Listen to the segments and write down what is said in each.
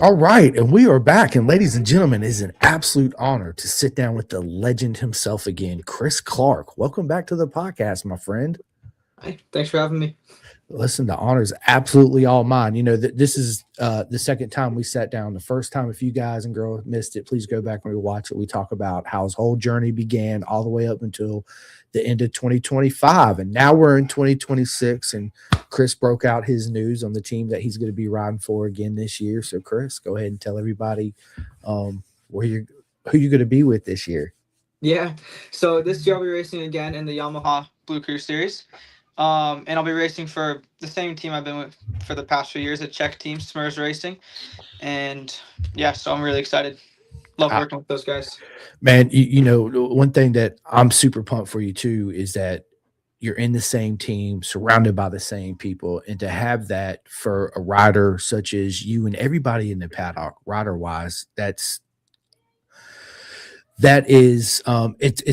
All right, and we are back. And ladies and gentlemen, it is an absolute honor to sit down with the legend himself again, Chris Clark. Welcome back to the podcast, my friend. Hi, thanks for having me. Listen, the honor is absolutely all mine. This is the second time we sat down. The first time, if you guys and girls missed it, please go back and rewatch it. We talk about how his whole journey began all the way up until the end of 2025. And now we're in 2026, and Chris broke out his news on the team that he's going to be riding for again this year. So, Chris, go ahead and tell everybody where you're who you're going to be with this year. Yeah, so this year I'll be racing again in the Yamaha Blue Crew Series. And I'll be racing for the same team I've been with for the past few years, a Czech team, Smurs Racing. And yeah, so I'm really excited. Love working with those guys. Man, one thing that I'm super pumped for you too is that you're in the same team, surrounded by the same people, and to have that for a rider such as you and everybody in the paddock, rider wise, it's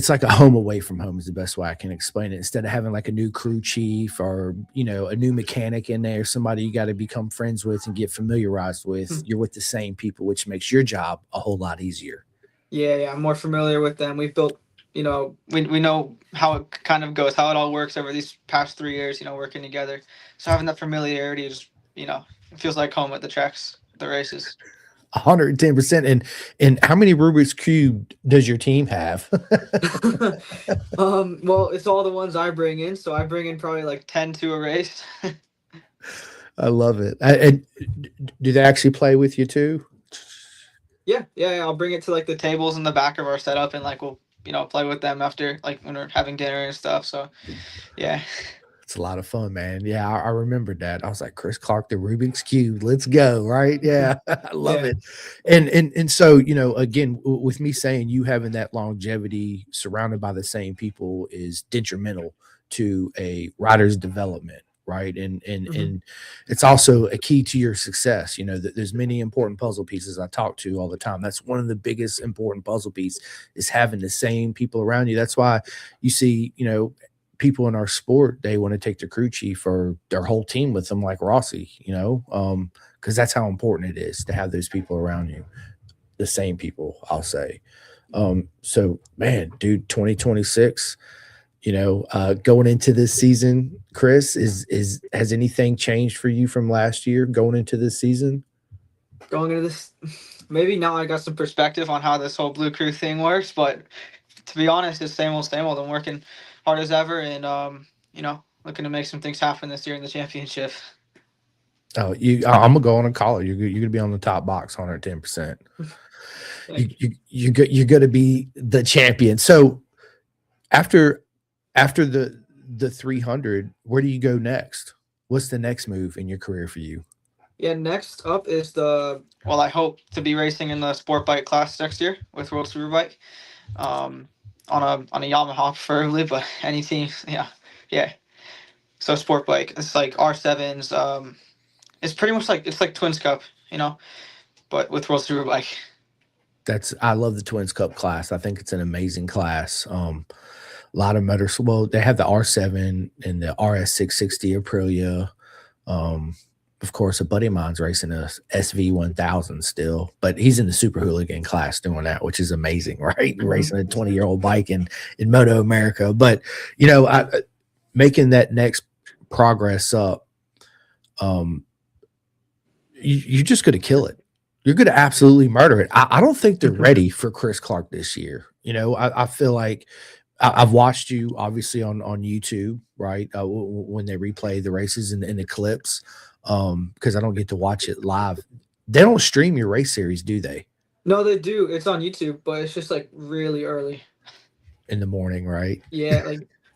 like a home away from home is the best way I can explain it. Instead of having like a new crew chief or a new mechanic in there, somebody you got to become friends with and get familiarized with, you're with the same people, which makes your job a whole lot easier. Yeah, I'm more familiar with them. We've built, we know how it kind of goes, how it all works over these past 3 years, working together. So having that familiarity is, it feels like home at the tracks, the races. 110%. And how many Rubik's Cube does your team have? Well, it's all the ones I bring in, so I bring in probably like 10 to a race. I love it. Do they actually play with you too? Yeah. I'll bring it to like the tables in the back of our setup, and like we'll play with them after like when we're having dinner and stuff. So, yeah. It's a lot of fun, man. Yeah, I remembered that. I was like, Chris Clark, the Rubik's Cube. Let's go. Right. Yeah. I love Yeah. it. And so, again, with me saying you having that longevity surrounded by the same people is detrimental to a rider's development. Right. And it's also a key to your success. That there's many important puzzle pieces I talk to all the time. That's one of the biggest important puzzle pieces is having the same people around you. That's why you see, people in our sport, they want to take their crew chief or their whole team with them, like Rossi, because that's how important it is to have those people around you, the same people, I'll say. So, man, dude, 2026, going into this season, Chris, has anything changed for you from last year going into this season? Going into this, maybe now I got some perspective on how this whole Blue Crew thing works, but to be honest, it's same old, same old. I'm working hard as ever, and looking to make some things happen this year in the championship. Oh, I'm gonna go on and call it. You're gonna be on the top box, 110%. You're gonna be the champion. So after the 300, where do you go next? What's the next move in your career for you? Yeah, next up is I hope to be racing in the sport bike class next year with World Superbike. On a Yamaha preferably, but any team, yeah. So sport bike, it's like R7s. It's pretty much like it's like Twins Cup, but with World Superbike. I love the Twins Cup class. I think it's an amazing class. A lot of motors. Well, they have the R7 and the RS660 Aprilia. Of course, a buddy of mine's racing a SV1000 still, but he's in the super hooligan class doing that, which is amazing, right? Racing a 20-year-old bike in Moto America. But, making that next progress up, you're just going to kill it. You're going to absolutely murder it. I don't think they're ready for Chris Clark this year. I feel like I've watched you obviously on YouTube, right? When they replay the races in the clips, because I don't get to watch it live. They don't stream your race series, do they? No, they do. It's on YouTube, but it's just like really early in the morning, right? Yeah,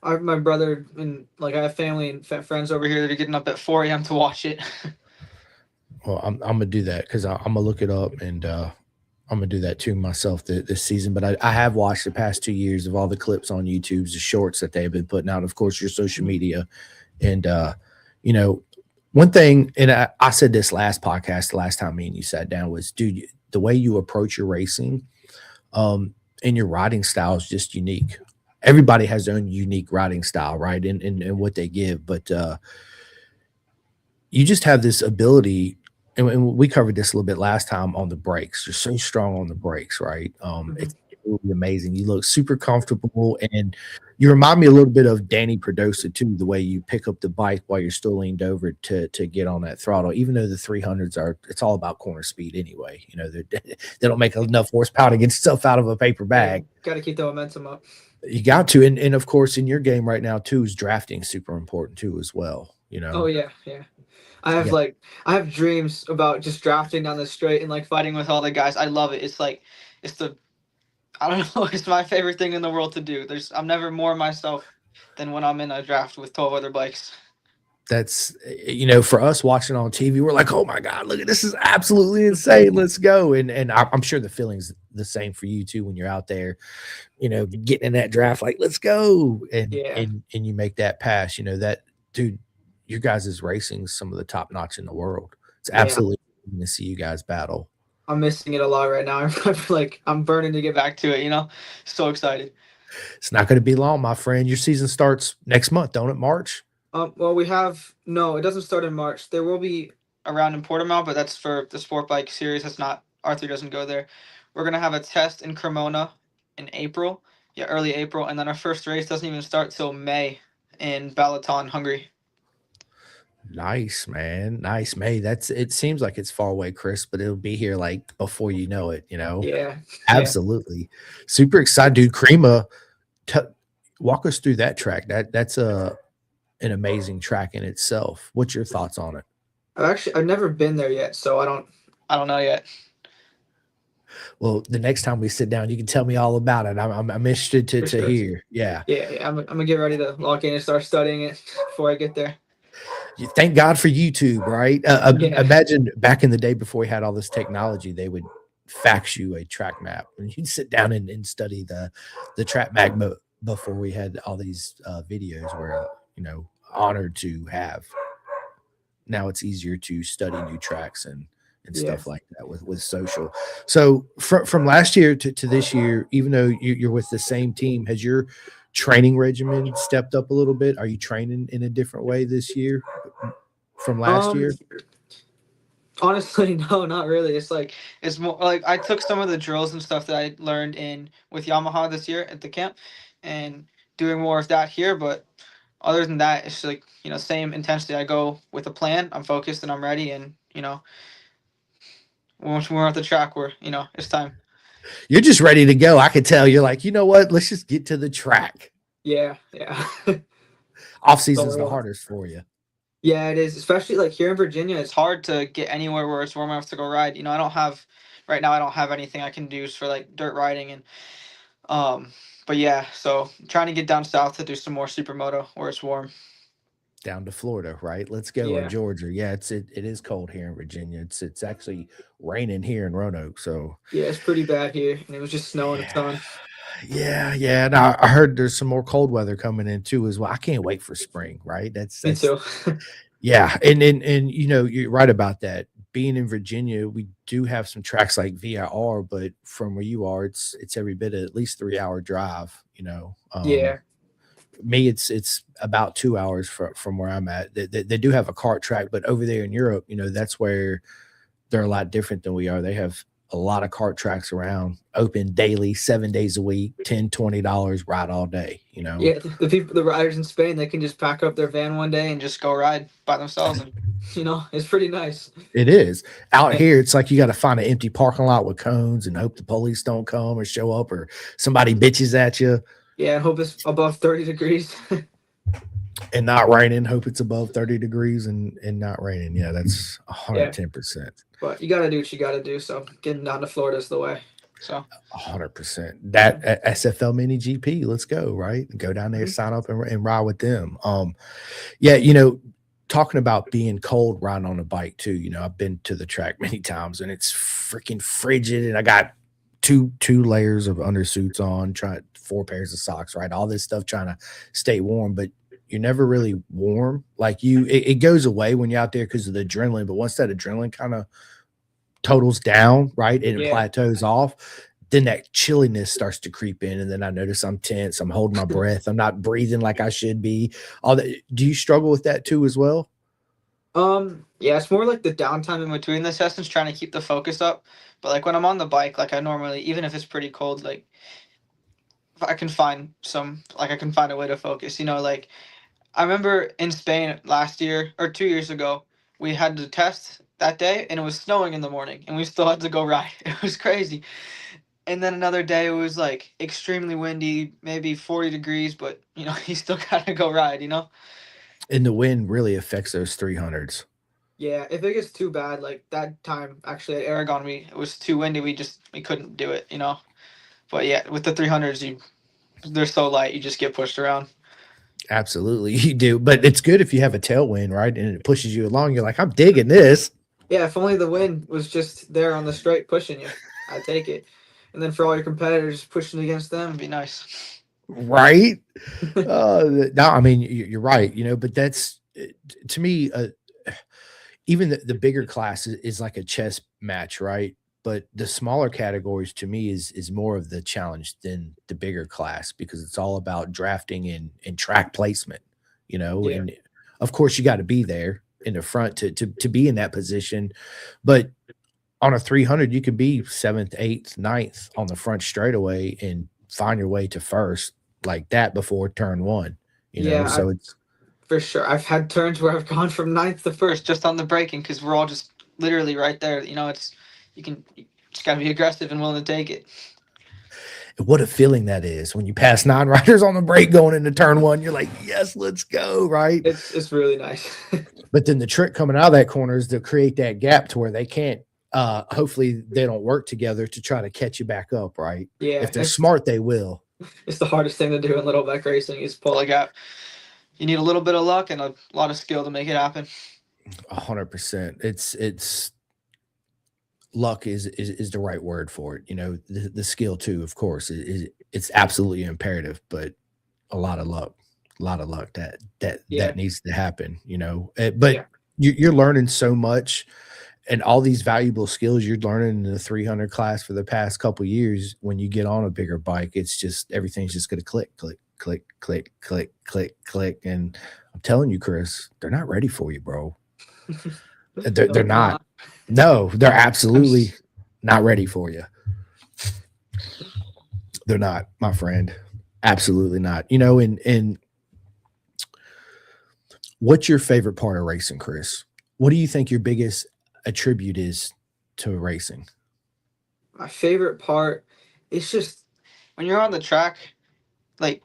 like my brother and like I have family and friends over here that are getting up at 4 a.m. to watch it. Well, I'm gonna do that because I'm gonna look it up and I'm gonna do that too myself this season. But I have watched the past 2 years of all the clips on YouTube, the shorts that they've been putting out. Of course, your social media, and one thing. And I said this last podcast, the last time me and you sat down was, dude, the way you approach your racing, and your riding style is just unique. Everybody has their own unique riding style, right? And what they give, but you just have this ability and we covered this a little bit last time on the brakes. You're so strong on the brakes, right? Mhm. It's really amazing. You look super comfortable, and you remind me a little bit of Danny Perdosa too. The way you pick up the bike while you're still leaned over to get on that throttle, even though the 300s are, it's all about corner speed anyway. You know, they don't make enough horsepower to get stuff out of a paper Yeah, bag. got to keep the momentum up. You got to, and of course, in your game right now too, is drafting super important too as well. You Oh know, yeah, yeah. you got I have dreams about just drafting down the straight and like fighting with all the guys. I love it. It's like it's the I don't know. It's my favorite thing in the world to do. I'm never more myself than when I'm in a draft with 12 other bikes. that's for us watching on TV, we're like, oh my god, look at this, is absolutely insane, let's go. And I'm sure the feeling's the same for you too when you're out there, getting in that draft, like let's go, and Yeah, and you make that pass, that dude, your guys is racing some of the top notch in the world. It's yeah. absolutely amazing to see you guys battle. I'm missing it a lot right now. I'm burning to get back to it. So excited. It's not going to be long, my friend. Your season starts next month, don't it? March. Well, we have no. It doesn't start in March. There will be a round in Portimao, but that's for the sport bike series. That's not Arthur doesn't go there. We're gonna have a test in Cremona in April. Yeah, early April, and then our first race doesn't even start till May in Balaton, Hungary. Nice, man. Nice, May. It seems like it's far away, Chris, but it'll be here like before you know it. Yeah, yeah. Absolutely. Super excited, dude. Crema, t- walk us through that track. That's an amazing track in itself. What's your thoughts on it? I've never been there yet, so I don't know yet. Well, the next time we sit down, you can tell me all about it. I'm interested to For to sure. hear. Yeah. Yeah, yeah. I'm gonna get ready to lock in and start studying it before I get there. Thank God for YouTube, right? Yeah, Imagine back in the day before we had all this technology, they would fax you a track map, and you'd sit down and study the track map before we had all these videos. We're honored to have. Now it's easier to study new tracks and yeah. stuff like that with social. So from last year to this year, even though you're with the same team, has your training regimen stepped up a little bit? Are you training in a different way this year from last Um, year? Honestly, no, not really. It's more like I took some of the drills and stuff that I learned in with Yamaha this year at the camp, and doing more of that here. But other than that, it's like same intensity. I go with a plan. I'm focused and I'm ready. And once we're at the track, it's time. You're just ready to go. I could tell you're like, you know what? Let's just get to the track. Yeah, yeah. Off So season's I the want. hardest for you. Yeah, it is. Especially like here in Virginia, it's hard to get anywhere where it's warm enough to go ride. I don't have right now. I don't have anything I can do for like dirt riding and um. But yeah, so trying to get down south to do some more supermoto where it's warm. Down to Florida, right? Let's go, or Yeah, Georgia. Yeah, it is cold here in Virginia. It's actually raining here in Roanoke. So yeah, it's pretty bad here, and it was just snowing a yeah, ton. yeah. And I heard there's some more cold weather coming in too as well. I can't wait for spring, right? Me That's too. yeah, and you're right about that. Being in Virginia, we do have some tracks like VIR, but from where you are, it's every bit of at least 3 hour drive. Yeah, Me, it's about 2 hours from where I'm at. They do have a kart track, but over there in Europe, that's where they're a lot different than we are. They have a lot of kart tracks around, open daily, 7 days a week, $10, $20, ride all day. yeah. The riders in Spain, they can just pack up their van one day and just go ride by themselves, and it's pretty nice. It is. Out Yeah, here, it's like you got to find an empty parking lot with cones and hope the police don't come or show up or somebody bitches at you yeah. I hope it's above 30 degrees. and not raining. Hope it's above 30 degrees and not raining. Yeah, that's Yeah, 110%. but you gotta do what you gotta do. So getting down to Florida is the way. So 100%. That SFL mini GP, let's go, right? Go down there, mhm. sign up and ride with them. Yeah, talking about being cold riding on a bike too, I've been to the track many times and it's freaking frigid and I got two layers of undersuits on, trying 4 pairs of socks, right? All this stuff trying to stay warm, but you're never really warm. Like it goes away when you're out there because of the adrenaline, but once that adrenaline kind of totals down, right, and it Yeah. plateaus off, then that chilliness starts to creep in, and then I notice I'm tense, I'm holding my breath, I'm not breathing like I should be. All that. Do you struggle with that too as well? Yeah, it's more like the downtime in between the sessions, trying to keep the focus up. But like when I'm on the bike, like I normally, even if it's pretty cold, like I can find I can find a way to focus. Like I remember in Spain last year or 2 years ago, we had to test that day, and it was snowing in the morning, and we still had to go ride. It was crazy. And then another day, it was like extremely windy, maybe 40 degrees, but you still gotta go ride. And the wind really affects those 300s. Yeah, if it gets too bad, like that time actually at Aragon, it was too windy. We couldn't do it. But yeah, with the 300s, they're so light, you just get pushed around. Absolutely, you do. But it's good if you have a tailwind, right? And it pushes you along. You're like, I'm digging this. Yeah, if only the wind was just there on the straight pushing you, I'd take it. And then for all your competitors pushing against them, would be nice. Right? No, I mean, you're right, but that's to me, even the bigger class is like a chess match, right? But the smaller categories to me is more of the challenge than the bigger class because it's all about drafting and track placement, Yeah. and of course you got to be there in the front to be in that position. But on a 300, you could be seventh, eighth, ninth on the front straightaway and find your way to first like that before turn one, Yeah, So it's for sure. I've had turns where I've gone from ninth to first just on the braking because we're all just literally right there. You just gotta be aggressive and willing to take it. what a feeling that is when you pass nine riders on the brake going into turn one. You're like, yes, let's go, right? It's really nice. But then the trick coming out of that corner is to create that gap to where they can't. Hopefully, they don't work together to try to catch you back up, right? Yeah, If they're smart, they will. it's the hardest thing to do in little bike racing is pull a gap. You need a little bit of luck and a lot of skill to make it happen. 100%. It's luck is the right word for it. The skill too, of course, it's absolutely imperative, but a lot of luck that Yeah, needs to happen. But yeah, you're learning so much and all these valuable skills you're learning in the 300 class for the past couple years. When you get on a bigger bike, it's just everything's just going to click, click, click, click, click, click, click. And I'm telling you, Chris, they're not ready for you, bro. They're no, they're not. not. No, they're I'm. absolutely not ready for you. They're not, my friend. Absolutely not. And what's your favorite part of racing, Chris? What do you think your biggest attribute is to racing? My favorite part is just when you're on the track. Like,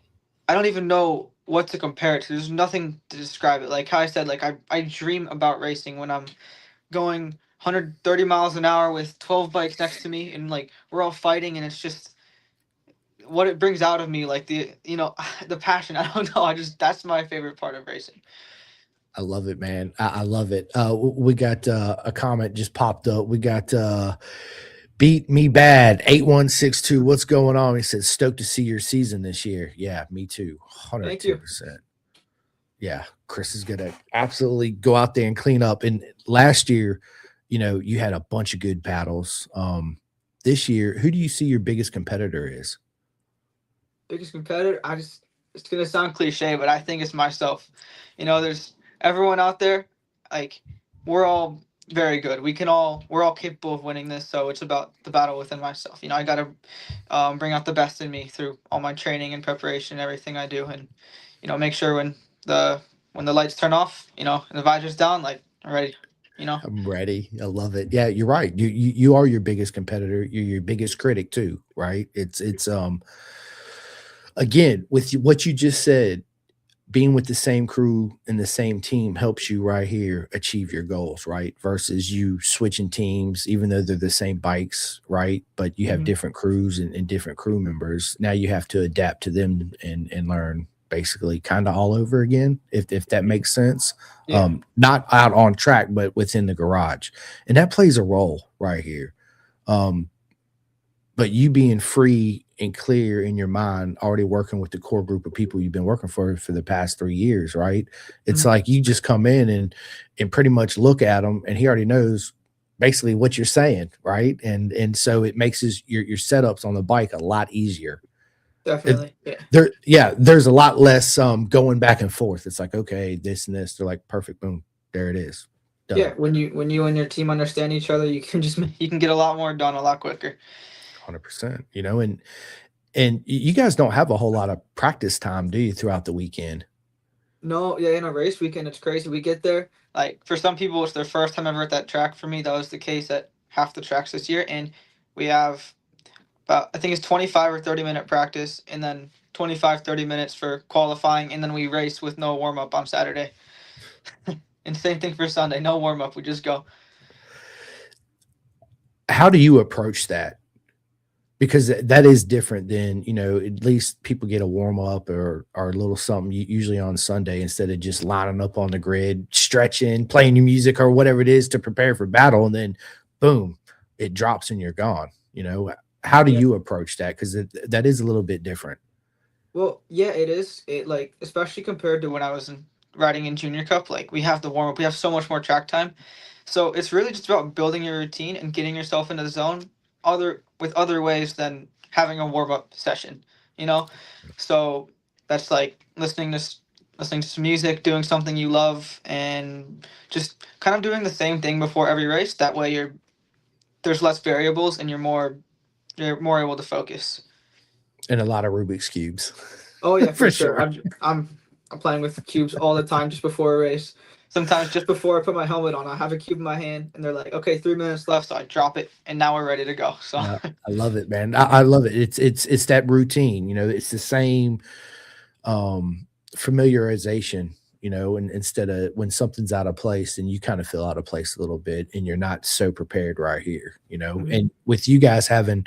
I don't even know what to compare it to. There's nothing to describe it. Like how I said, like I dream about racing when I'm going 130 miles an hour with 12 bikes next to me, and like we're all fighting, and it's just what it brings out of me, like the passion. I don't know. I just That's my favorite part of racing. I love it, man. I love it. We got a comment just popped up. We got beat me bad 8162. What's going on? He said stoked to see your season this year. Yeah, me too. Thank you. 110%. Yeah, Chris is gonna absolutely go out there and clean up. And last year, you had a bunch of good battles. This year, who do you see your biggest competitor is? Biggest competitor. It's gonna sound cliche, but I think it's myself. There's everyone out there. Like we're all very good. We're all capable of winning this. So it's about the battle within myself. I gotta bring out the best in me through all my training and preparation, and everything I do, and make sure the when the lights turn off, and the visor's down, like I'm ready. I'm ready. I love it. Yeah, you're right. You are your biggest competitor. You're your biggest critic too, right? It's again with what you just said, being with the same crew and the same team helps you right here achieve your goals, right? Versus you switching teams, even though they're the same bikes, right? But you have Hmm. different crews and different crew members. Now you have to adapt to them and learn basically kind of all over again, if that makes sense. Yeah, Not out on track, but within the garage. And that plays a role right here. Um, but you being free and clear in your mind, already working with the core group of people you've been working for the past 3 years, right? It's hmm, like you just come in and pretty much look at him, and he already knows basically what you're saying, right? And so it makes your setups on the bike a lot easier. It, definitely. Yeah, there's a lot less going back and forth. It's like, okay, this and this. They're like, perfect, boom, there it is. Yeah, done. when you and your team understand each other, you can get a lot more done a lot quicker. 100%. And you guys don't have a whole lot of practice time, do you, throughout the weekend? No, yeah, in a race weekend, it's crazy. We get there, like for some people, it's their first time ever at that track. For me, that was the case at half the tracks this year, and we have about I think it's 25 or 30 minute practice, and then 25 30 minutes for qualifying, and then we race with no warm up on Saturday. And same thing for Sunday, no warm up. We just go. How do you approach that? Because that is different than, at least people get a warm up or a little something usually on Sunday instead of just lining up on the grid, stretching, playing your music or whatever it is to prepare for battle. And then boom, it drops and you're gone. How do Yeah. you approach that? Because that is a little bit different. Well, yeah, it is. It like especially compared to when I was riding in junior cup, like we have the warm up, we have so much more track time. So it's really just about building your routine and getting yourself into the zone other ways than having a warm up session, you know? So that's like listening to some music, doing something you love, and just kind of doing the same thing before every race. That way there's less variables and you're more able to focus. And a lot of Rubik's cubes. Oh yeah, for For sure. sure. I'm playing with cubes all the time just before a race. Sometimes just before I put my helmet on, I have a cube in my hand, and they're like, "Okay, 3 minutes left," so I drop it, and now we're ready to go. So I love it, man. I love it. It's that routine, it's the same familiarization, and instead of when something's out of place and you kind of feel out of place a little bit and you're not so prepared right here, Mhm. and with you guys having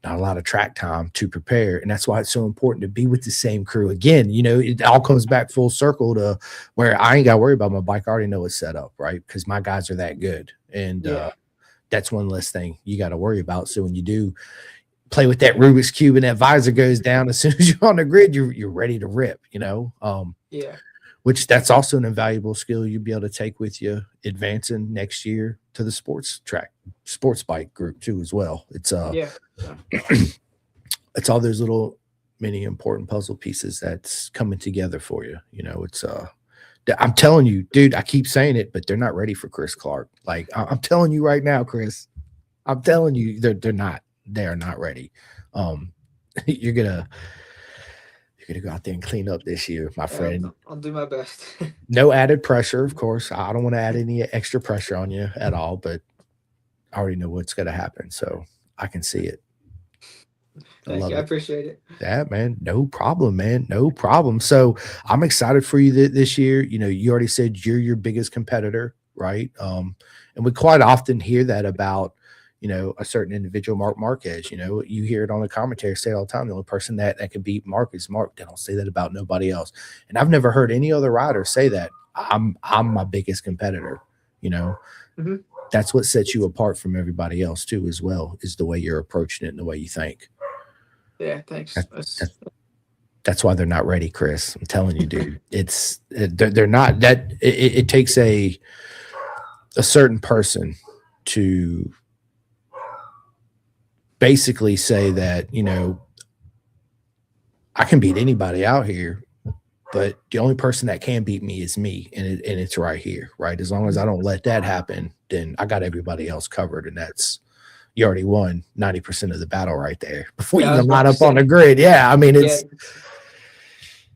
not a lot of track time to prepare. And that's why it's so important to be with the same crew. Again, it all comes back full circle to where I ain't got to worry about my bike. I already know it's set up, right? Because my guys are that good. And Yeah, that's one less thing you got to worry about. So when you do play with that Rubik's Cube and that visor goes down, as soon as you're on the grid, you're ready to rip, yeah, which that's also an invaluable skill you'll be able to take with you advancing next year to the sports bike group too, as well. yeah, yeah, It's all those little many important puzzle pieces that's coming together for you. I'm telling you, dude, I keep saying it, but they're not ready for Chris Clark. Like I'm telling you right now, Chris, I'm telling you, they are not ready. Um, you're gonna go out there and clean up this year, my yeah. friend. I'll do my best. No added pressure, of course. I don't want to add any extra pressure on you at all, but I already know what's going to happen, so I can see it. I Thank you. love I it. appreciate it. Yeah, man. No problem, man. No problem. So I'm excited for you this year. You already said you're your biggest competitor, right? And we quite often hear that about, a certain individual, Mark Marquez. You hear it on the commentary, say it all the time. The only person that can beat Mark is Mark. They don't say that about nobody else. And I've never heard any other rider say that. I'm my biggest competitor. You know, Hmm. that's what sets you apart from everybody else too, as well, is the way you're approaching it and the way you think. Yeah, thanks. That, that, that's why they're not ready, Chris. I'm telling you, dude. They're not that. It takes a certain person to basically say that I can beat anybody out here, but the only person that can beat me is me, and it's right here, right? As long as I don't let that happen, then I got everybody else covered, and that's you already won 90% of the battle right there before Yeah, you I was even line about to up on the say. grid. Yeah, I mean Yeah,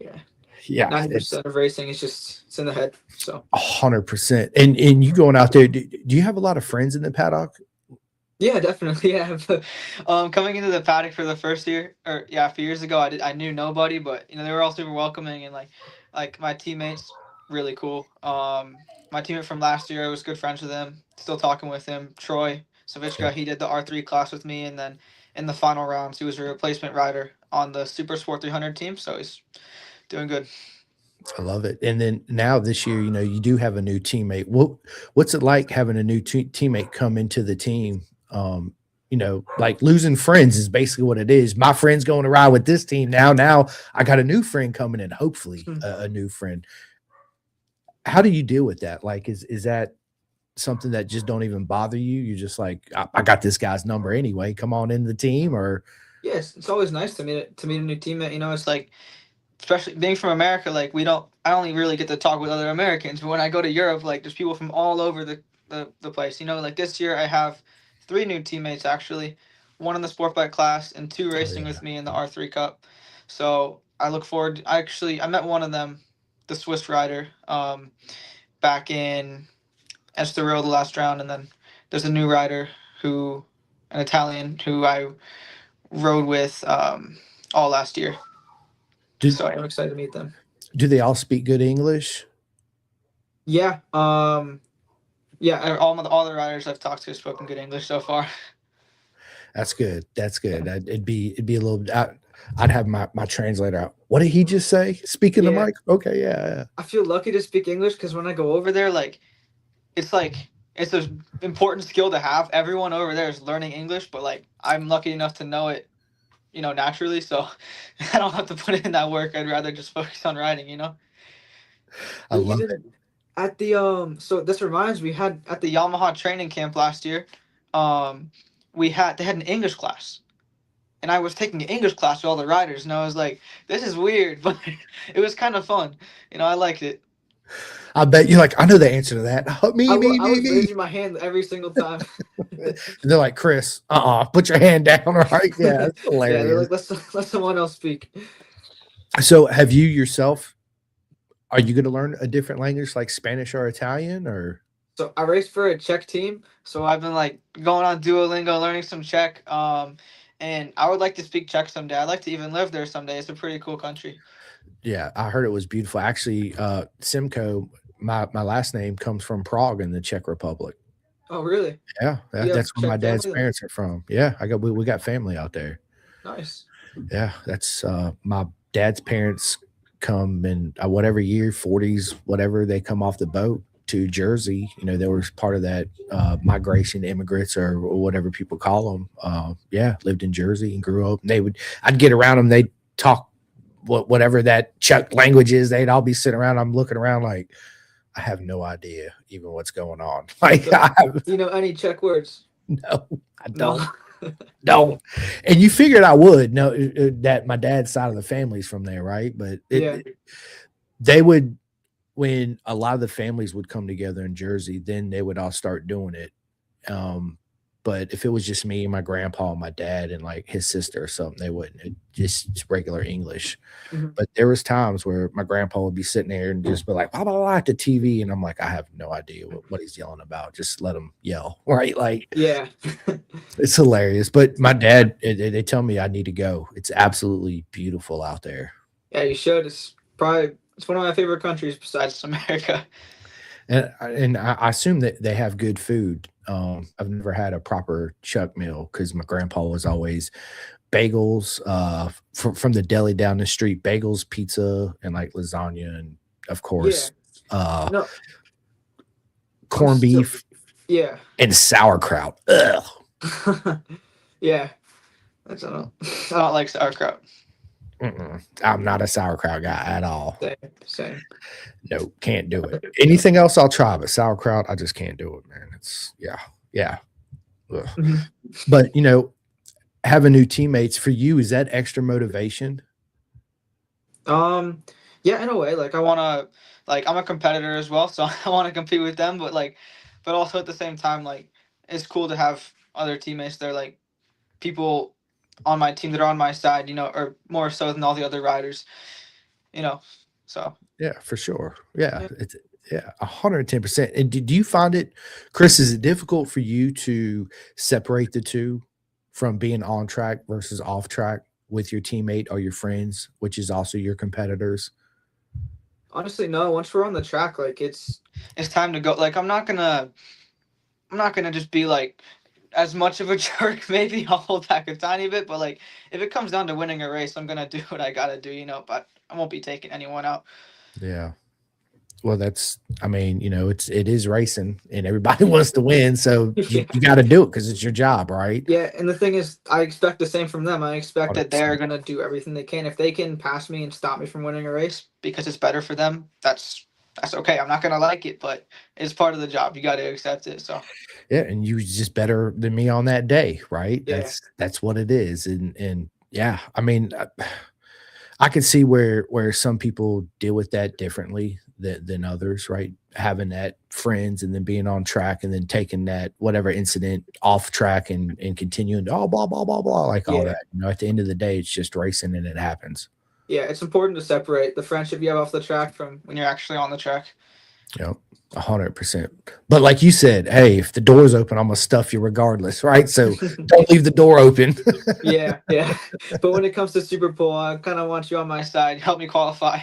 yeah. yeah, it's 90% of racing is just it's in the head. So 100%. And you going out there, do you have a lot of friends in the paddock? yeah, definitely. Yeah, but, coming into the paddock for the first year, or yeah, a few years ago, I knew nobody, but they were all super welcoming, and like my teammates, really cool. My teammate from last year, I was good friends with him. Still talking with him. Troy Yeah, Savichka, he did the R3 class with me, and then in the final rounds, he was a replacement rider on the Super Sport 300 team, so he's doing good. I love it. And then now this year, you do have a new teammate. What's it like having a new teammate come into the team? Like losing friends is basically what it is. My friend's going to ride with this team now. Now I got a new friend coming in, hopefully a new friend. How do you deal with that? Like, is that something that just don't even bother you? You're just like, I got this guy's number anyway. Come on in the team, or Yes, it's always nice to meet a new teammate. It's like especially being from America, like we don't. I only really get to talk with other Americans, but when I go to Europe, like there's people from all over the place. You know, like this year I have three new teammates actually, one in the sport bike class and two Oh racing yeah. with me in the R3 Cup. So I look forward. I met one of them, the Swiss rider, back in Estoril the last round, and then there's a new rider who, an Italian who I rode with all last year. Do So I'm excited to meet them. do they all speak good English? Yeah. Yeah. All the riders I've talked to have spoken good English so far. That's good. That's Yeah. good. It'd be a little. I'd have my translator out. What did he just say? Speaking the Yeah. mic. Okay, yeah. I feel lucky to speak English because when I go over there, like it's an important skill to have. Everyone over there is learning English, but like I'm lucky enough to know it, naturally. So I don't have to put in that work. I'd rather just focus on riding. I love it. Even at the so this reminds me, we had at the Yamaha training camp last year, um they had an English class, and I was taking an English class with all the riders, and I was like, this is weird, but it was kind of fun. I liked it. I bet you're like, I know the answer to that. Me, me, I me, was me. raising my hand every single time. They're like, Chris, put your hand down. Right? Yeah, it's Yeah, they're hilarious. like, let someone else speak. So, have you yourself? Are you going to learn a different language like Spanish or Italian, or? So I raced for a Czech team, so I've been like going on Duolingo, learning some Czech. And I would like to speak Czech someday. I'd like to even live there someday. It's a pretty cool country. Yeah, I heard it was beautiful. Actually, Simcoe, my last name comes from Prague in the Czech Republic. Oh, really? Yeah, You have that's where my Czech dad's family there? parents are from. Yeah, we got family out there. Nice. Yeah, that's my dad's parents come in whatever year, 40s, whatever, they come off the boat to Jersey. They were part of that migration immigrants or whatever people call them. Yeah, lived in Jersey and grew up. And I'd get around them. They'd talk whatever that Chuck language is. They'd all be sitting around. I'm looking around like, I have no idea even what's going on. Like, So, do you know any Czech words? no, I No. don't. Don't. And you figured I would know that my dad's side of the family's from there, right? But Yeah. they would, when a lot of the families would come together in Jersey, then they would all start doing it. But if it was just me and my grandpa and my dad and like his sister or something, they wouldn't. Just regular English. Mhm. But there was times where my grandpa would be sitting there and just be like, blah, blah, blah, at the TV. And I'm like, I have no idea what he's yelling about. Just let him yell. Right. Like, Yeah. it's hilarious. But my dad, they tell me I need to go. It's absolutely beautiful out there. Yeah, you should. It's one of my favorite countries besides America. And I assume that they have good food. I've never had a proper chuck meal because my grandpa was always bagels from the deli down the street, bagels, pizza, and like lasagna, and of Yeah. course, uh, No, I'm corned still. beef Yeah. and sauerkraut. Ugh. Yeah. I don't like sauerkraut. I'm not a sauerkraut guy at all. Same. No, can't do it. Anything else I'll try, but sauerkraut, I just can't do it, man. It's yeah. Ugh. Mhm. But having new teammates for you, is that extra motivation? Yeah, in a way, like I'm a competitor as well, so I want to compete with them, but also at the same time, like it's cool to have other teammates. They're like people on my team that are on my side, or more so than all the other riders, you know. So Yeah, for sure. Yeah, yeah. it's 110%. And do you find it, Chris, is it difficult for you to separate the two from being on track versus off track with your teammate or your friends, which is also your competitors? Honestly, no. Once we're on the track, like it's time to go. Like I'm not gonna just be like as much of a jerk. Maybe I'll hold back a tiny bit, but like if it comes down to winning a race, I'm gonna do what I gotta do, But I won't be taking anyone out. Yeah. Well, I mean, it is racing and everybody wants to win. So you, Yeah. you got to do it because it's your job, right? Yeah, and the thing is, I expect the same from them. I expect that 100%. they're gonna do everything they can. If they can pass me and stop me from winning a race because it's better for them, that's okay. I'm not gonna like it, but it's part of the job. You got to accept it. So Yeah. And you was just better than me on that day, right? yeah, That's what it is. And yeah, I mean, I can see where some people deal with that differently than others, right? Having that friends and then being on track and then taking that whatever incident off track and continuing to oh blah blah blah blah like all Yeah. that. At the end of the day, it's just racing and it happens. Yeah, it's important to separate the friendship you have off the track from when you're actually on the track. You know, 100%. But like you said, hey, if the door's open, I'm gonna stuff you regardless, right? So don't leave the door open. Yeah, yeah. But when it comes to Super Bowl, I kind of want you on my side. Help me qualify.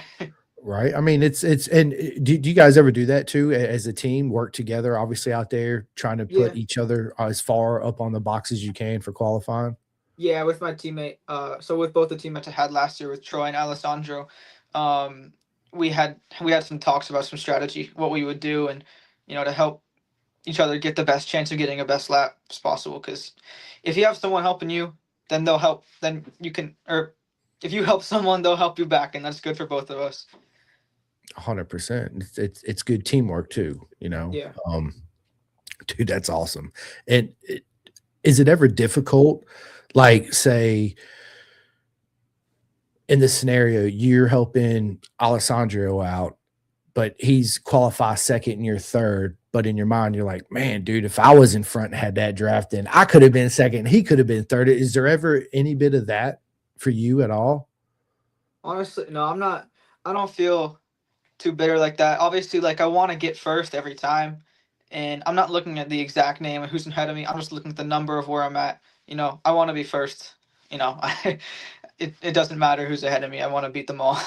Right. I mean, it's and do you guys ever do that too as a team? Work together, obviously out there trying to put Yeah, each other as far up on the box as you can for qualifying. yeah. With my teammate, so with both the teammates I had last year with Troy and Alessandro, um, we had some talks about some strategy, what we would do, and to help each other get the best chance of getting a best lap as possible. Because if you have someone helping you, then they'll help. Then you can, or if you help someone, they'll help you back, and that's good for both of us. 100%. It's good teamwork too. Yeah. Dude, that's awesome. And is it ever difficult, like say in this scenario, you're helping Alessandro out, but he's qualified second and you're third. But in your mind, you're like, man, dude, if I was in front and had that draft in, I could have been second. He could have been third. Is there ever any bit of that for you at all? Honestly, no, I'm not. I don't feel too bitter like that. Obviously, like I want to get first every time, and I'm not looking at the exact name and who's ahead of me. I'm just looking at the number of where I'm at. I want to be first. It doesn't matter who's ahead of me. I want to beat them all.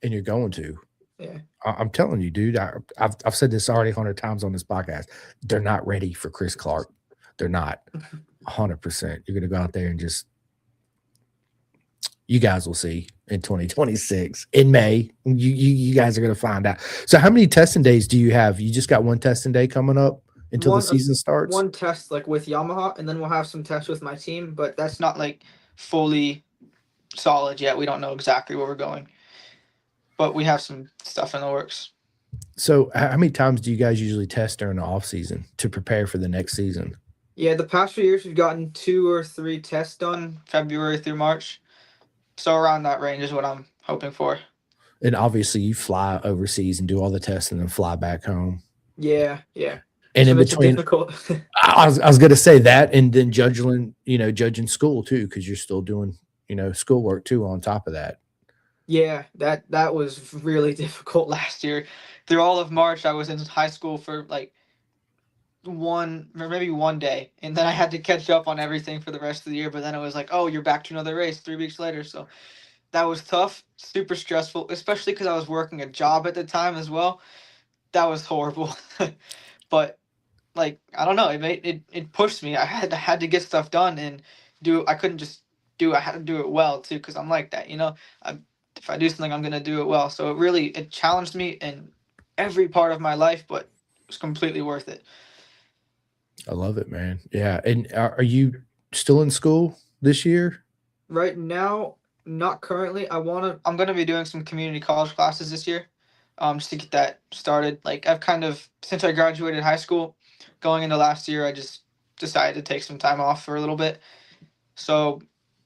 And you're going to. Yeah. I'm telling you, dude. I've said this already 100 times on this podcast. They're not ready for Chris Clark. They're not 100%. You're gonna go out there and just you guys will see in 2026 in May. You guys are gonna find out. So, how many testing days do you have? You just got one testing day coming up until the one season starts. one test like with Yamaha, and then we'll have some tests with my team, but that's not like fully solid yet. We don't know exactly where we're going, but we have some stuff in the works. So, how many times do you guys usually test during the off season to prepare for the next season? Yeah, the past few years we've gotten 2 or 3 tests done February through March, so around that range is what I'm hoping for. And obviously, you fly overseas and do all the tests and then fly back home. Yeah, yeah. And So it in makes it between, difficult. I was going to say that, and then judging school too, because you're still doing schoolwork too on top of that. Yeah, that was really difficult last year. Through all of March, I was in high school for like one or maybe one day, and then I had to catch up on everything for the rest of the year. But then it was like, oh, you're back to another race 3 weeks later. So that was tough, super stressful, especially because I was working a job at the time as well. That was horrible. But like I don't know, it pushed me. I had to get stuff done and do. I couldn't just do. I had to do it well too because I'm like that. I, if I do something, I'm gonna do it well. So it challenged me in every part of my life, but it was completely worth it. I love it, man. Yeah. And are you still in school this year? Right now, not currently. I'm gonna be doing some community college classes this year, just to get that started. Like I've kind of since I graduated high school, going into last year, I just decided to take some time off for a little bit. So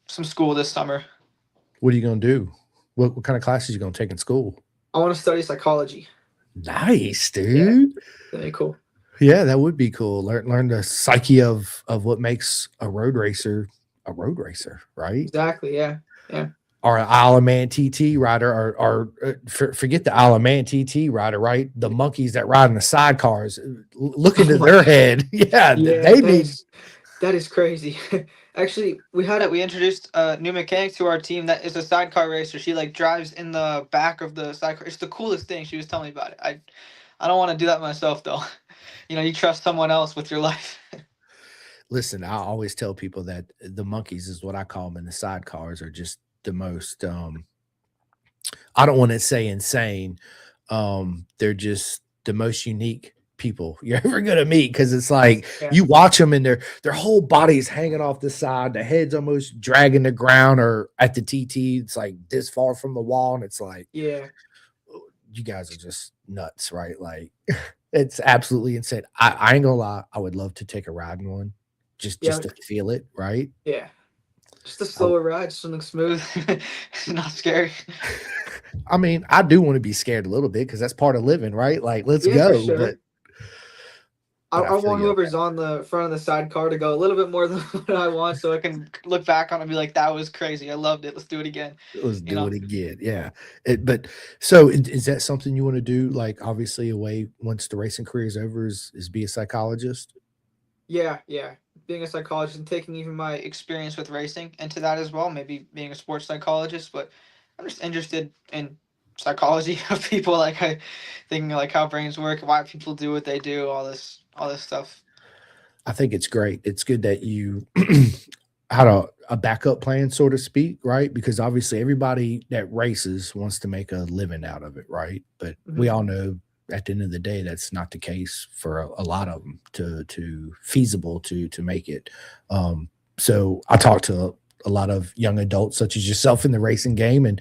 some school this summer. What are you going to do? What kind of classes you going to take in school? I want to study psychology. Nice, Yeah, dude. very cool. Yeah, that would be cool. Learn the psyche of what makes a road racer, right? Exactly. Yeah. Yeah. Or an Isle of Man TT rider, forget the Isle of Man TT rider, right? The monkeys that ride in the sidecars. Look Oh into my their god. head. Yeah, Yeah, they need. that is crazy. Actually, we introduced a new mechanic to our team that is a sidecar racer. She like drives in the back of the sidecar. It's the coolest thing. She was telling me about it. I don't want to do that myself though. You trust someone else with your life. Listen, I always tell people that the monkeys is what I call them, and the sidecars are just the most. I don't want to say insane. They're just the most unique people you're ever gonna meet because it's like Yeah. you watch them and their whole body's hanging off the side, the head's almost dragging the ground, or at the TT, it's like this far from the wall, and it's like Yeah. you guys are just nuts, right? Like it's absolutely insane. I ain't gonna lie, I would love to take a ride in one just Yeah. to feel it, right? Yeah. Just a slower ride, something smooth, not scary. I mean, I do want to be scared a little bit because that's part of living, right? Like, let's Yeah, for go. But sure. but I I feel want you on whoever's that. on the front of the sidecar to go a little bit more than what I want, so I can look back on it and be like, "That was crazy. I loved it. Let's do it again." Let's You do know? it again. Yeah. But so is that something you want to do? Like, obviously, away once the racing career is over, is be a psychologist? Yeah, yeah. Being a psychologist and taking even my experience with racing into that as well. Maybe being a sports psychologist, but I'm just interested in psychology of people. Like I thinking like how brains work, why people do what they do, all this stuff. I think it's great. It's good that you had a backup plan, so to speak, right? Because obviously everybody that races wants to make a living out of it, right? But we Hmm. all know at the end of the day that's not the case for a lot of them to feasible to make it. So I talk to a lot of young adults such as yourself in the racing game, and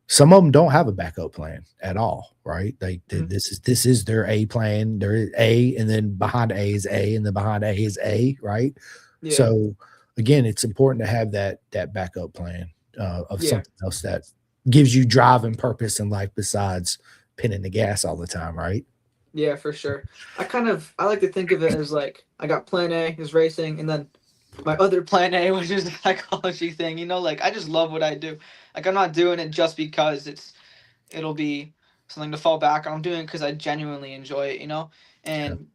some of them don't have a backup plan at all, right? Like Hmm. this is their A plan. There is A, and then behind A is A, and then behind A is A, right? Yeah, So again, it's important to have that backup plan of yeah, something else that gives you drive and purpose in life besides pinning the gas all the time, right? yeah, for sure. I like to think of it as like I got plan A is racing, and then my other plan A, which is the psychology thing. You know, like I just love what I do. Like I'm not doing it just because it'll be something to fall back on. I'm doing it because I genuinely enjoy it, you know? Yeah. And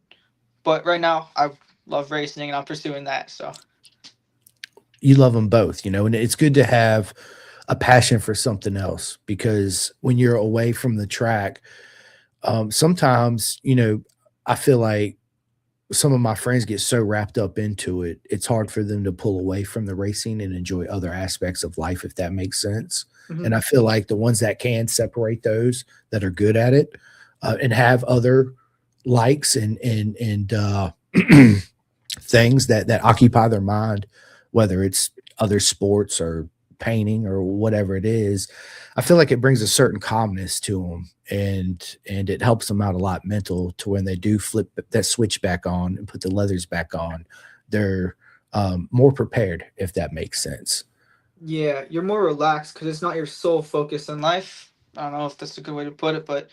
but right now I love racing and I'm pursuing that. So You love them both, and it's good to have a passion for something else because when you're away from the track, sometimes, I feel like some of my friends get so wrapped up into it, it's hard for them to pull away from the racing and enjoy other aspects of life, if that makes sense. mhm. And I feel like the ones that can separate those that are good at it and have other likes and things that occupy their mind, whether it's other sports or painting or whatever it is, I feel like it brings a certain calmness to them and it helps them out a lot mental to when they do flip that switch back on and put the leathers back on, they're more prepared, if that makes sense. Yeah, you're more relaxed because it's not your sole focus in life. I don't know if that's a good way to put it, but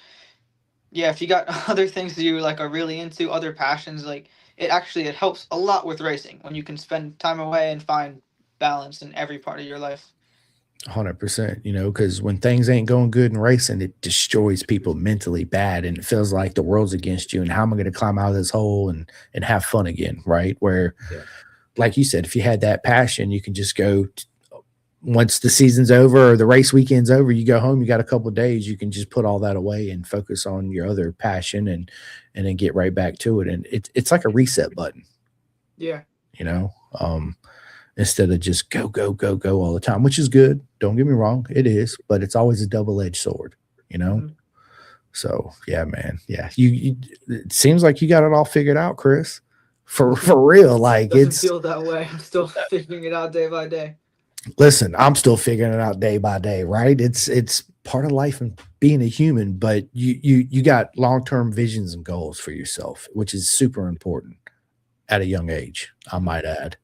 yeah, if you got other things that you like are really into, other passions, like it helps a lot with racing when you can spend time away and find balance in every part of your life. 100%, because when things ain't going good in racing, it destroys people mentally bad, and it feels like the world's against you. And how am I going to climb out of this hole and have fun again, right? Where, Yeah. like you said, if you had that passion, you can just go once the season's over or the race weekend's over, you go home, you got a couple of days, you can just put all that away and focus on your other passion and then get right back to it. And it's like a reset button, Yeah. you know, instead of just go, go, go, go all the time, which is good. Don't get me wrong, it is, but it's always a double-edged sword, you know? Hmm. So yeah, man. Yeah. You it seems like you got it all figured out, Chris. For real. Like Doesn't it's feel that way. I'm still figuring it out day by day. listen, I'm still figuring it out day by day, right? It's part of life and being a human, but you got long-term visions and goals for yourself, which is super important at a young age, I Hmm. might add.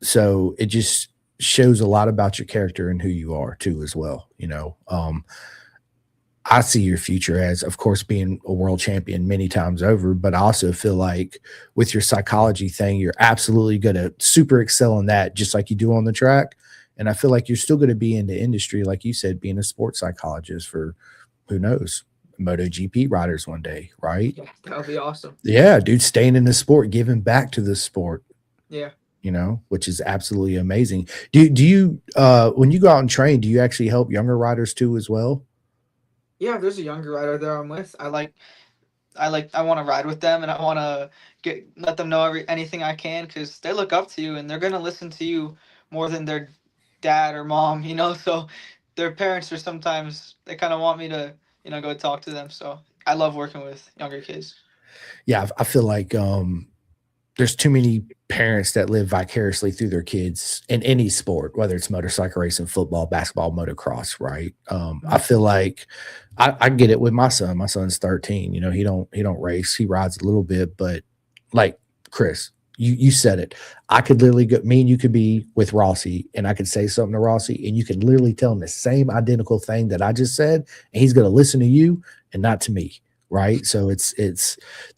So it just shows a lot about your character and who you are too as well. I see your future as, of course, being a world champion many times over, but I also feel like with your psychology thing, you're absolutely going to super excel in that, just like you do on the track. And I feel like you're still going to be in the industry, like you said, being a sports psychologist for who knows, MotoGP riders one day, right? Yeah, that would be awesome. Yeah, dude, staying in the sport, giving back to the sport, Yeah. which is absolutely amazing. Do you when you go out and train, do you actually help younger riders too as well? Yeah, if there's a younger rider there I'm with, I want to ride with them and I want to get let them know anything I can because they look up to you and they're gonna listen to you more than their dad or mom, you know. So their parents are sometimes they kind of want me to go talk to them. So I love working with younger kids. Yeah, I feel like there's too many parents that live vicariously through their kids in any sport, whether it's motorcycle racing, football, basketball, motocross, right? I Mhm. feel like I get it with my son. My son's 13. He don't race. He rides a little bit, but like Chris. You said it. I could literally go. Me and you could be with Rossi, and I could say something to Rossi, and you could literally tell him the same identical thing that I just said, and he's going to listen to you and not to me, right? So it's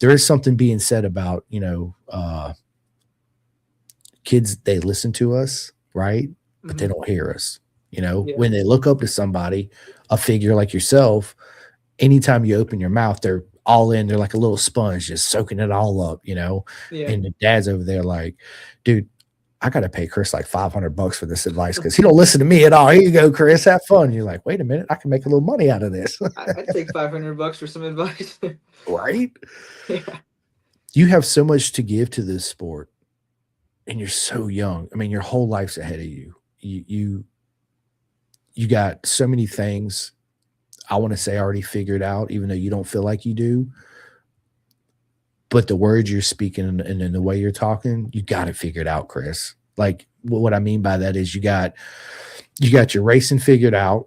there is something being said about kids. They listen to us, right, but they Hmm. don't hear us. You know, Yeah. when they look up to somebody, a figure like yourself, anytime you open your mouth, they're all in. They're like a little sponge, just soaking it all up, Yeah. And the dad's over there like, dude, I got to pay Chris like $500 for this advice because he don't listen to me at all. Here you go, Chris, have fun. You're like, wait a minute, I can make a little money out of this. I'd take $500 for some advice. Right? Yeah. You have so much to give to this sport and you're so young. I mean, your whole life's ahead of you. You got so many things I want to say already figured out, even though you don't feel like you do. But the words you're speaking and the way you're talking, you got it figured out, Chris. Like what I mean by that is you got your racing figured out.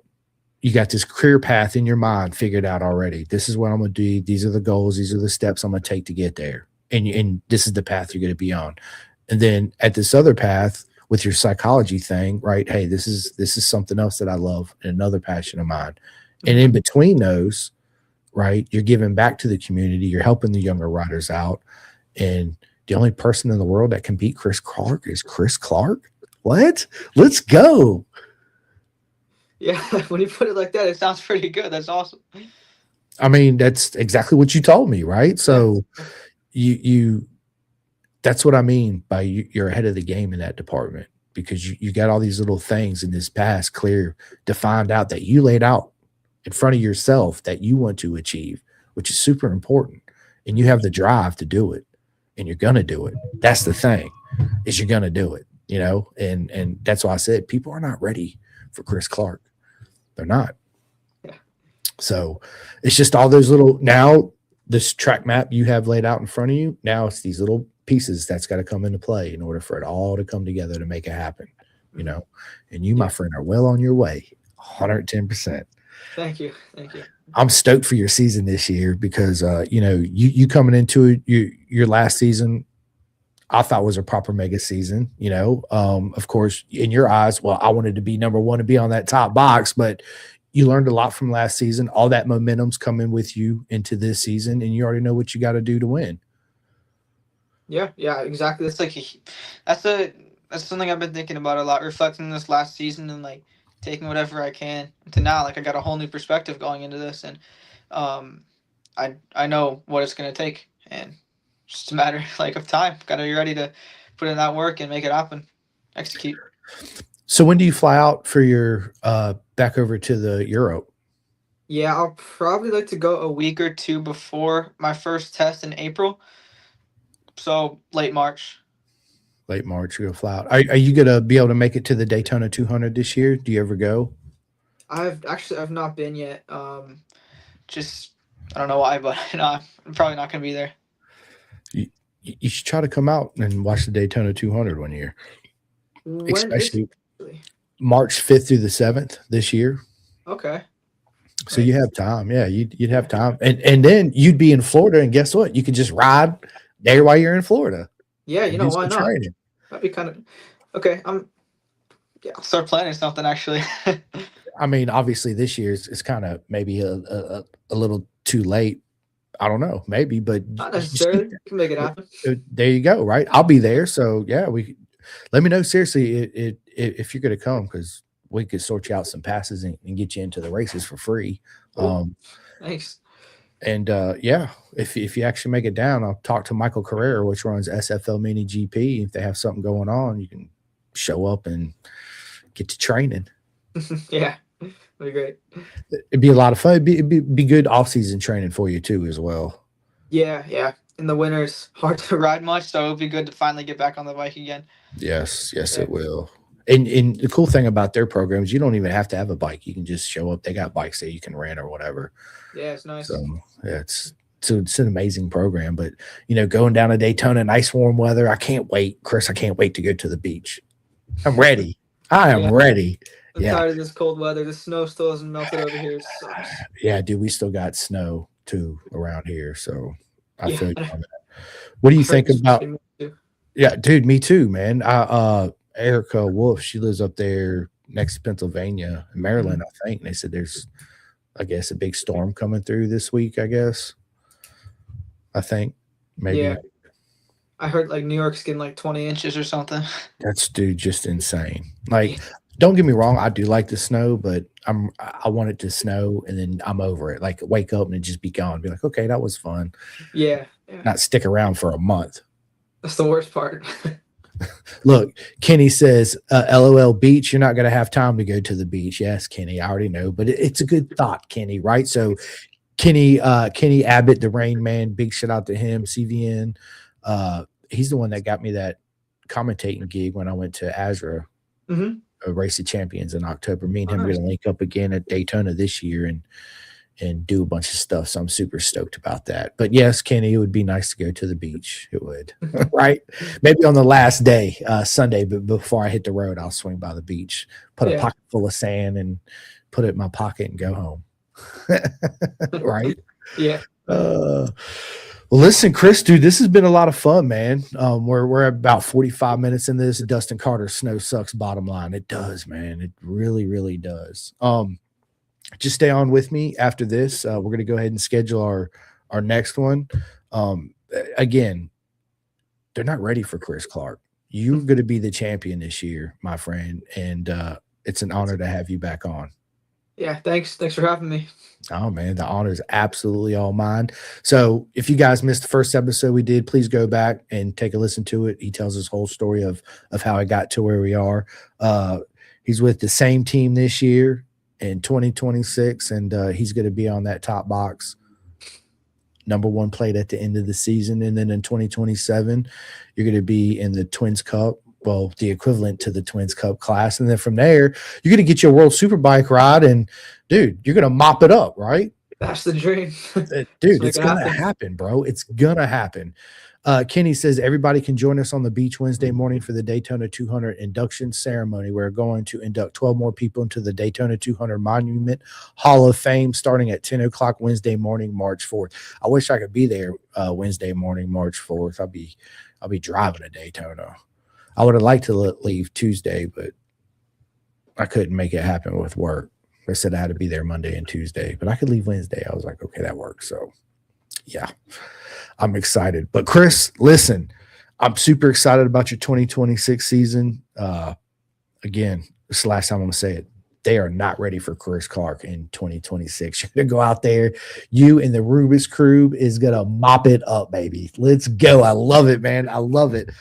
You got this career path in your mind figured out already. This is what I'm going to do. These are the goals. These are the steps I'm going to take to get there. And this is the path you're going to be on. And then at this other path with your psychology thing, right? Hey, this is something else that I love and another passion of mine. And in between those, right, you're giving back to the community. You're helping the younger riders out. And the only person in the world that can beat Chris Clark is Chris Clark. What? Let's go. Yeah. When you put it like that, it sounds pretty good. That's awesome. I mean, that's exactly what you told me, right? Yeah. So you that's what I mean by you're ahead of the game in that department because you got all these little things in this past clear to find out that you laid out in front of yourself that you want to achieve, which is super important. And you have the drive to do it and you're going to do it. That's the thing is you're going to do it, and that's why I said people are not ready for Chris Clark. They're not. Yeah. So it's just all those little now this track map you have laid out in front of you. Now it's these little pieces that's got to come into play in order for it all to come together to make it happen, and you, my Yeah. friend, are well on your way. 110%. Thank you. Thank you. I'm stoked for your season this year because you coming into your last season I thought was a proper mega season. Of course, in your eyes, well, I wanted to be number one and be on that top box, but you learned a lot from last season. All that momentum's coming with you into this season, and you already know what you got to do to win. Yeah, yeah, exactly. That's a that's something I've been thinking about a lot, reflecting this last season and like taking whatever I can to now. Like I got a whole new perspective going into this, and um, I know what it's gonna take, and it's just a matter like of time. Got to be ready to put in that work and make it happen, execute. So when do you fly out for your back over to the Euro? Yeah, I'll probably like to go a week or two before my first test in April, so late March. Late March, you'll fly out. Are you gonna be able to make it to the Daytona 200 this year? Do you ever go? I've not been yet. Just I don't know why, but no, I'm probably not gonna be there. You, you should try to come out and watch the Daytona 200 one year, When is especially it? March 5th through the 7th this year. Okay. So you Nice. have time. Yeah, you'd have time. And then you'd be in Florida and guess what? You could just ride there while you're in Florida Yeah, and do why some not? training. That'd be kind of okay. Yeah, I'll start planning something actually. I mean, obviously this year's is kind of maybe a little too late. I don't know, maybe, but Not you shoot necessarily. You can make it happen. there you go, right? I'll be there. So yeah, let me know seriously if you're gonna come because we could sort you out some passes and get you into the races for free. Cool. Um, Thanks. And yeah, if you actually make it down, I'll talk to Michael Carrera, which runs SFL Mini GP. If they have something going on, you can show up and get to training. Yeah, that'd be great. It'd be a lot of fun. It'd be good off season training for you too, as well. Yeah, yeah. In the winter, it's hard to ride much, so it'd be good to finally get back on the bike again. Yes, yes, Yeah. it will. And the cool thing about their programs, you don't even have to have a bike. You can just show up. They got bikes that you can rent or whatever. Yeah, it's So nice. yeah, it's an amazing program. But going down to Daytona, nice warm weather. I can't wait, Chris. I can't wait to go to the beach. I'm ready. I am Yeah, ready. I'm Yeah, tired of this cold weather. The snow still hasn't melted over here. It sucks. yeah, dude. We still got snow too around here, so I Yeah, feel you on that. What do you I heard think it's supposed about? to be more too. Yeah, dude, me too, man. Erica Wolf, she lives up there next to Pennsylvania, Maryland, Mhm. I think. And they said there's, I guess, a big storm coming through this week, I guess. I think maybe Yeah, I heard like New York's getting like 20 inches or something. that's dude just insane. Like, don't get me wrong, I do like the snow, but I want it to snow and then I'm over it. Like wake up and it just be gone. Be like, okay, that was fun. Yeah, yeah, Not stick around for a month. that's the worst part. Look, Kenny says, LOL beach, you're not going to have time to go to the beach. Yes, Kenny, I already know, but it's a good thought, Kenny, right? So Kenny Abbott, the Rain Man, big shout out to him, CVN. He's the one that got me that commentating gig when I went to Azra, Hmm. a Race of Champions in October. Me and Oh, him are nice. going to link up again at Daytona this year and do a bunch of stuff. So I'm super stoked about that. But yes, Kenny, it would be nice to go to the beach. It would, right? Maybe on the last day, Sunday, but before I hit the road, I'll swing by the beach, put a Yeah, pocket full of sand and put it in my pocket and go home. Right? yeah. Uh, well, listen, Chris, dude, this has been a lot of fun, man. We're about 45 minutes in this. Dustin Carter, snow sucks. Bottom line, it does, man. It really, really does. Just stay on with me after this. We're gonna go ahead and schedule our next one. Again, they're not ready for Chris Clark. You're going to be the champion this year, my friend, and it's an honor to have you back on. Yeah, thanks for having me. Oh man, the honor is absolutely all mine. So if you guys missed the first episode we did, please go back and take a listen to it. He tells his whole story of how I got to where we are. He's with the same team this year in 2026, and he's going to be on that top box number one plate at the end of the season. And then in 2027, you're going to be in the Twins Cup. Well, the equivalent to the Twins Cup class. And then from there, you're going to get your World Superbike ride. And dude, you're going to mop it up, right? That's the dream. Let's Dude, make it's it gonna happen. happen, bro. It's gonna happen. Kenny says everybody can join us on the beach Wednesday morning for the Daytona 200 induction ceremony. We're going to induct 12 more people into the Daytona 200 Monument Hall of Fame starting at 10 o'clock Wednesday morning, March 4th. I wish I could be there Wednesday morning, March 4th. I'll be driving to Daytona. I would have liked to leave Tuesday, but I couldn't make it happen with work. They said I had to be there Monday and Tuesday, but I could leave Wednesday. I was like, okay, that works. So yeah, I'm excited. But Chris, listen, I'm super excited about your 2026 season. Again, this is the last time I'm gonna say it. They are not ready for Chris Clark in 2026. You're gonna go out there. You and the Rubis crew is gonna mop it up, baby. Let's go. I love it, man. I love it.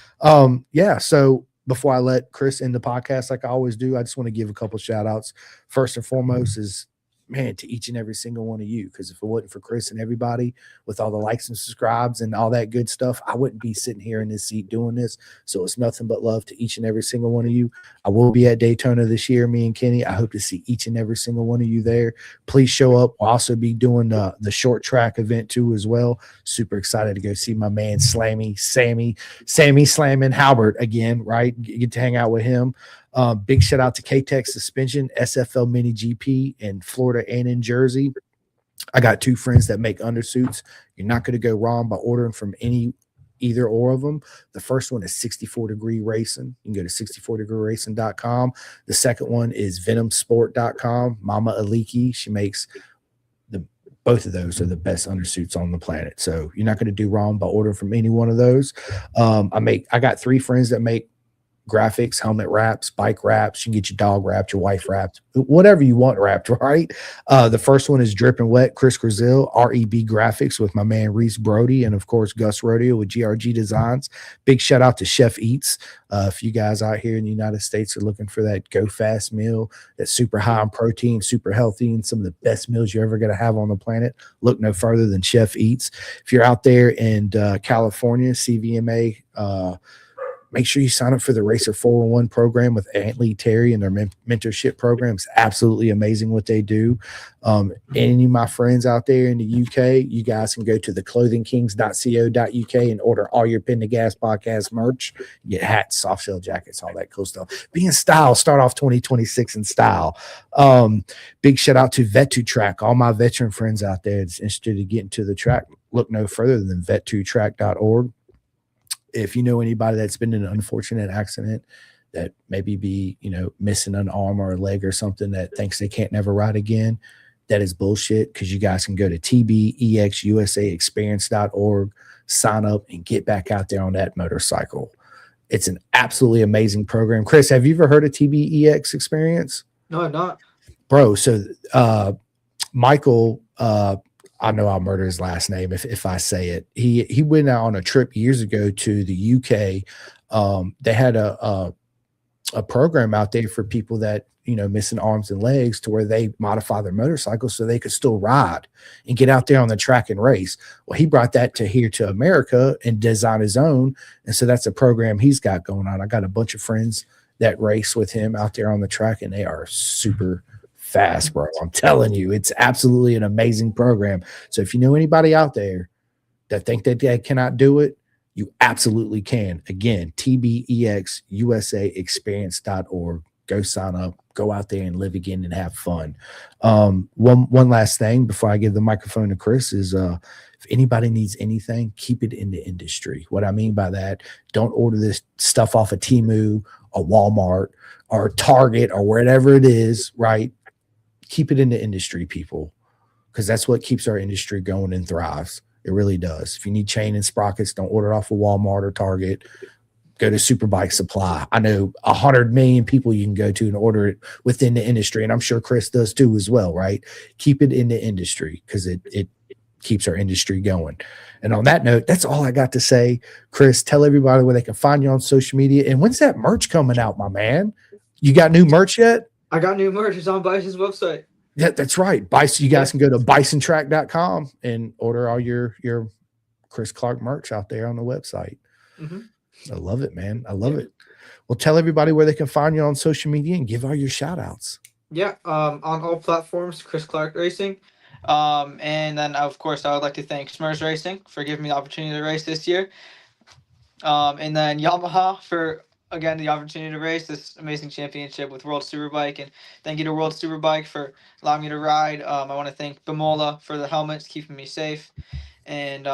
Yeah. So before I let Chris end the podcast, like I always do, I just want to give a couple shout outs. First and foremost is man to each and every single one of you. Because if it wasn't for Chris and everybody with all the likes and subscribes and all that good stuff, I wouldn't be sitting here in this seat doing this. So it's nothing but love to each and every single one of you. I will be at Daytona this year, me and Kenny. I hope to see each and every single one of you there. Please show up. We'll also be doing the short track event too as well. Super excited to go see my man Sammy Slamming Halbert again, right? Get to hang out with him. Big shout out to K-Tech Suspension, SFL Mini GP in Florida and in Jersey. I got two friends that make undersuits. You're not going to go wrong by ordering from either or of them. The first one is 64 Degree Racing. You can go to 64degreeracing.com. The second one is venomsport.com. Mama Aliki, she makes both of those are the best undersuits on the planet. So you're not going to do wrong by ordering from any one of those. I got three friends that make graphics, helmet wraps, bike wraps. You can get your dog wrapped, your wife wrapped, whatever you want wrapped, right? The first one is Drip and Wet, Chris Grazil, REB Graphics with my man Reese Brody, and of course Gus Rodeo with GRG Designs. Big shout out to Chef Eats. If you guys out here in the United States are looking for that go fast meal that's super high in protein, super healthy, and some of the best meals you're ever going to have on the planet, look no further than Chef Eats. If you're out there in California, CVMA, make sure you sign up for the Racer 401 program with Aunt Lee Terry and their mentorship program. It's absolutely amazing what they do. Any of my friends out there in the UK, you guys can go to theclothingkings.co.uk and order all your Pin to Gas podcast merch. You get hats, soft shell jackets, all that cool stuff. Be in style. Start off 2026 in style. Big shout out to Vet2Track, all my veteran friends out there that's interested in getting to the track. Look no further than vet2track.org. if you know anybody that's been in an unfortunate accident, that maybe be, missing an arm or a leg or something, that thinks they can't never ride again, that is bullshit, because you guys can go to tbexusaexperience.org, sign up, and get back out there on that motorcycle. It's an absolutely amazing program. Chris, have you ever heard of TBEX Experience? No, I'm not. Bro, so Michael, I know I'll murder his last name if I say it. He went out on a trip years ago to the UK. They had a program out there for people that, missing arms and legs, to where they modify their motorcycles so they could still ride and get out there on the track and race. Well, he brought that to here to America and designed his own. And so that's a program he's got going on. I got a bunch of friends that race with him out there on the track, and they are super fast, bro. I'm telling you, it's absolutely an amazing program. So if you know anybody out there that think that they cannot do it, you absolutely can. Again, tbexusaexperience.org. Go sign up, go out there and live again and have fun. One last thing before I give the microphone to Chris is, if anybody needs anything, keep it in the industry. What I mean by that, don't order this stuff off of Temu or Walmart or Target or wherever it is, right? Keep it in the industry, people, because that's what keeps our industry going and thrives. It really does. If you need chain and sprockets, don't order off of Walmart or Target. Go to Superbike Supply. I know 100 million people you can go to and order it within the industry, and I'm sure Chris does too as well, right? Keep it in the industry, because it keeps our industry going. And on that note, that's all I got to say. Chris, tell everybody where they can find you on social media. And when's that merch coming out, my man? You got new merch yet? I got new merch. It's on Bison's website. Yeah, that's right. Bison, you guys can go to bisontrack.com and order all your Chris Clark merch out there on the website. Mm-hmm. I love it, man. I love it. Well, tell everybody where they can find you on social media and give all your shout outs. Yeah, on all platforms, Chris Clark Racing. And then, of course, I would like to thank Smurs Racing for giving me the opportunity to race this year. And then Yamaha for, again, the opportunity to race this amazing championship with World Superbike. And thank you to World Superbike for allowing me to ride. I want to thank Bemola for the helmets, keeping me safe. And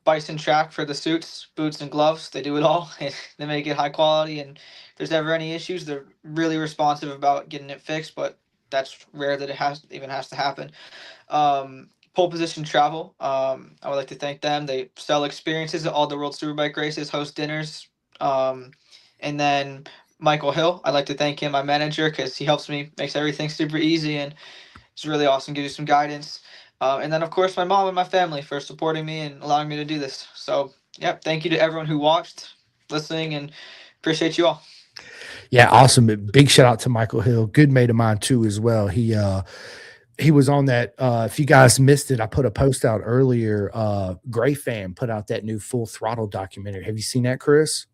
Bison Track for the suits, boots, and gloves. They do it all. They make it high quality, and if there's ever any issues, they're really responsive about getting it fixed, but that's rare that it has to happen. Pole Position Travel, I would like to thank them. They sell experiences at all the World Superbike races, host dinners. And then Michael Hill, I'd like to thank him, my manager, because he helps me, makes everything super easy, and it's really awesome, gives you some guidance. And then, of course, my mom and my family for supporting me and allowing me to do this. So, yeah, thank you to everyone who watched, listening, and appreciate you all. Yeah, awesome. Big shout out to Michael Hill, good mate of mine too as well. He was on that. If you guys missed it, I put a post out earlier. Gray Fam put out that new Full Throttle documentary. Have you seen that, Chris?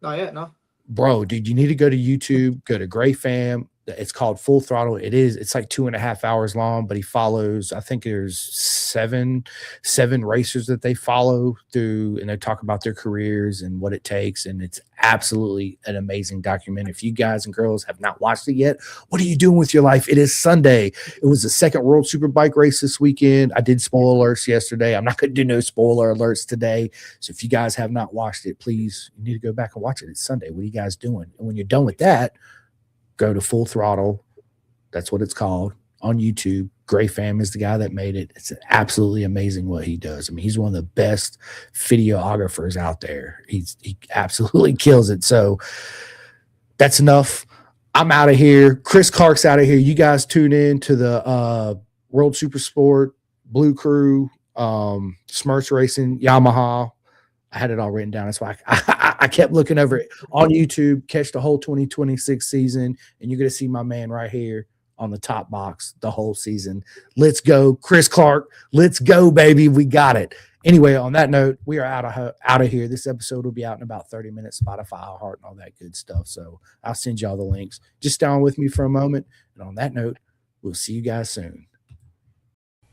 Not yet, no. Bro, dude, you need to go to YouTube, go to Gray Fam. It's called Full Throttle. It's like 2.5 hours long, but he follows, I think there's seven racers that they follow through, and they talk about their careers and what it takes. And it's absolutely an amazing documentary. If you guys and girls have not watched it yet, what are you doing with your life? It is Sunday. It was the second World Superbike race this weekend. I did spoiler alerts yesterday. I'm not going to do no spoiler alerts today. So if you guys have not watched it, please, you need to go back and watch it. It's Sunday. What are you guys doing? And when you're done with that, go to Full Throttle. That's what it's called on YouTube. Gray Fam is the guy that made it. It's absolutely amazing what he does. I mean, he's one of the best videographers out there. He absolutely kills it. So that's enough. I'm out of here. Chris Clark's out of here. You guys tune in to the World Super Sport, Blue Crew, Smurfs Racing, Yamaha. I had it all written down. That's why I kept looking over it on YouTube. Catch the whole 2026 season, and you're going to see my man right here on the top box the whole season. Let's go, Chris Clark. Let's go, baby. We got it. Anyway, on that note, we are out of here. This episode will be out in about 30 minutes, Spotify, iHeart, and all that good stuff. So I'll send y'all the links. Just stay on with me for a moment. And on that note, we'll see you guys soon.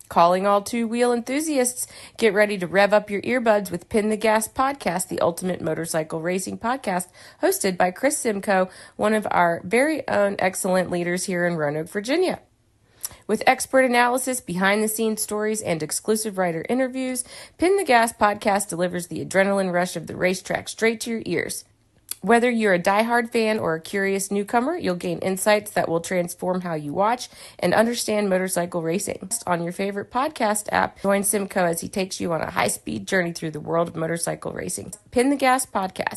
Calling all two-wheel enthusiasts, get ready to rev up your earbuds with Pin the Gas Podcast, the ultimate motorcycle racing podcast, hosted by Chris Simcoe, one of our very own excellent leaders here in Roanoke, Virginia. With expert analysis, behind-the-scenes stories, and exclusive writer interviews, Pin the Gas podcast delivers the adrenaline rush of the racetrack straight to your ears. Whether you're a diehard fan or a curious newcomer, you'll gain insights that will transform how you watch and understand motorcycle racing. On your favorite podcast app, join Simcoe as he takes you on a high-speed journey through the world of motorcycle racing. Pin the Gas podcast.